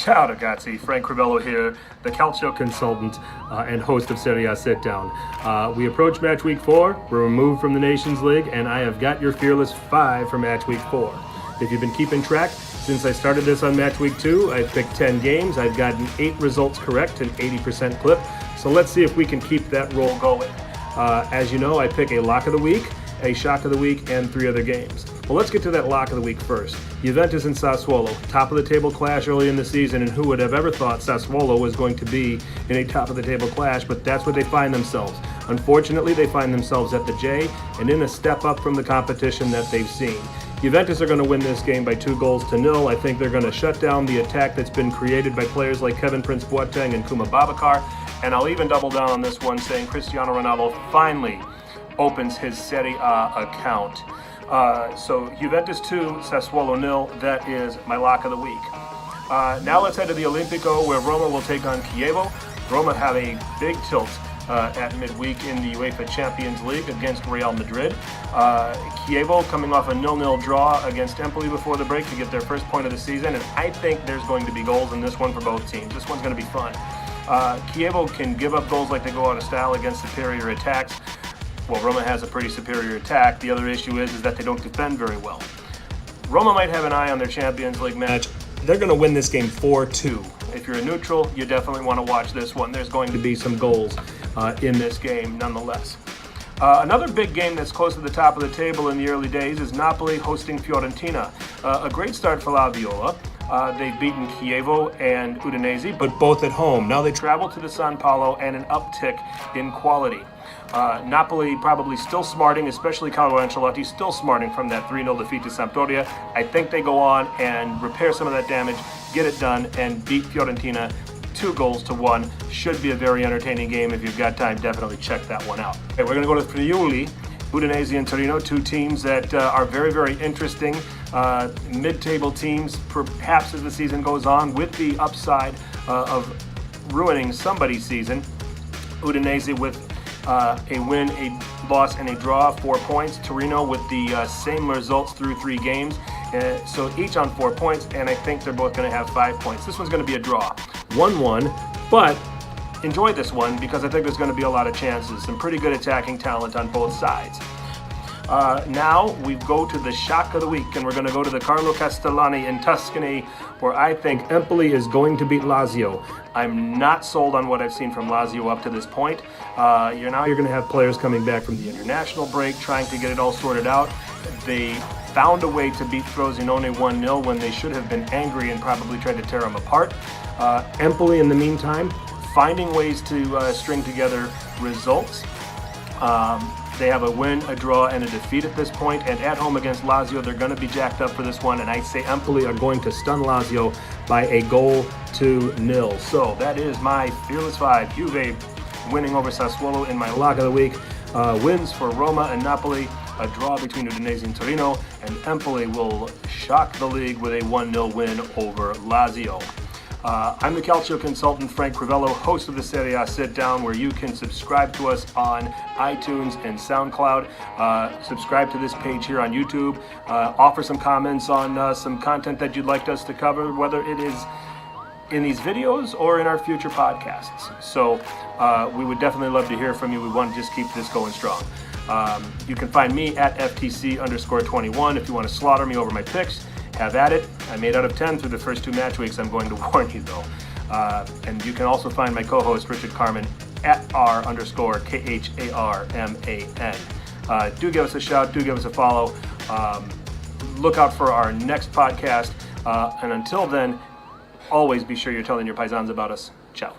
Ciao ragazzi, Frank Crivello here, the Calcio consultant and host of Serie Sit Down. We approach match week 4, we're removed from the Nations League, and I have got your fearless 5 for match week 4. If you've been keeping track, since I started this on match week 2, I've picked 10 games, I've gotten 8 results correct, an 80% clip, so let's see if we can keep that roll going. As you know, I pick a lock of the week, a shock of the week, and 3 other games. Well, let's get to that lock of the week first. Juventus and Sassuolo, top of the table clash early in the season, and who would have ever thought Sassuolo was going to be in a top of the table clash, but that's where they find themselves. Unfortunately, they find themselves at the J and in a step up from the competition that they've seen. Juventus are going to win this game by 2-0. I think they're going to shut down the attack that's been created by players like Kevin Prince Boateng and Kuma Babacar, and I'll even double down on this one, saying Cristiano Ronaldo finally opens his Serie A account. So Juventus 2, Sassuolo 0, that is my lock of the week. Now let's head to the Olimpico, where Roma will take on Chievo. Roma have a big tilt at midweek in the UEFA Champions League against Real Madrid. Chievo coming off a 0-0 draw against Empoli before the break to get their first point of the season, and I think there's going to be goals in this one for both teams. This one's going to be fun. Chievo can give up goals like they go out of style against superior attacks. Well, Roma has a pretty superior attack. The other issue is that they don't defend very well. Roma might have an eye on their Champions League match. They're going to win this game 4-2. If you're a neutral, you definitely want to watch this one. There's going to be some goals in this game nonetheless. Another big game that's close to the top of the table in the early days is Napoli hosting Fiorentina. A great start for La Viola. They've beaten Chievo and Udinese, but both at home. Now they travel to the San Paolo and an uptick in quality. Napoli probably still smarting, especially Carlo Ancelotti, still smarting from that 3-0 defeat to Sampdoria. I think they go on and repair some of that damage, get it done, and beat Fiorentina 2-1. Should be a very entertaining game. If you've got time, definitely check that one out. Okay, we're going to go to Friuli, Udinese and Torino, 2 teams that are very, very interesting. Mid-table teams, perhaps as the season goes on, with the upside of ruining somebody's season. Udinese with a win, a loss, and a draw, 4 points. Torino with the same results through 3 games. So each on 4 points, and I think they're both going to have 5 points. This one's going to be a draw, 1-1, but enjoy this one because I think there's going to be a lot of chances. Some pretty good attacking talent on both sides. Now we go to the shock of the week, and we're going to go to the Carlo Castellani in Tuscany, where I think Empoli is going to beat Lazio. I'm not sold on what I've seen from Lazio up to this point. You're going to have players coming back from the international break, trying to get it all sorted out. They found a way to beat Frosinone 1-0 when they should have been angry and probably tried to tear them apart. Empoli, in the meantime, finding ways to string together results. They have a win, a draw, and a defeat at this point, and at home against Lazio, they're going to be jacked up for this one, and I say Empoli are going to stun Lazio by a 2-0. So that is my Fearless 5. Juve winning over Sassuolo in my lock of the week. Wins for Roma and Napoli, a draw between Udinese and Torino, and Empoli will shock the league with a 1-0 win over Lazio. I'm the Calcio consultant, Frank Crivello, host of the Serie A Sit Down, where you can subscribe to us on iTunes and SoundCloud. Subscribe to this page here on YouTube. Offer some comments on some content that you'd like us to cover, whether it is in these videos or in our future podcasts. So we would definitely love to hear from you. We want to just keep this going strong. You can find me at FTC_21 if you want to slaughter me over my picks. Have at it. I made out of 10 through the first 2 match weeks. I'm going to warn you though. And you can also find my co-host Richard Carman at R_KHARMAN. Do give us a shout. Do give us a follow. Look out for our next podcast. And until then, always be sure you're telling your paisans about us. Ciao.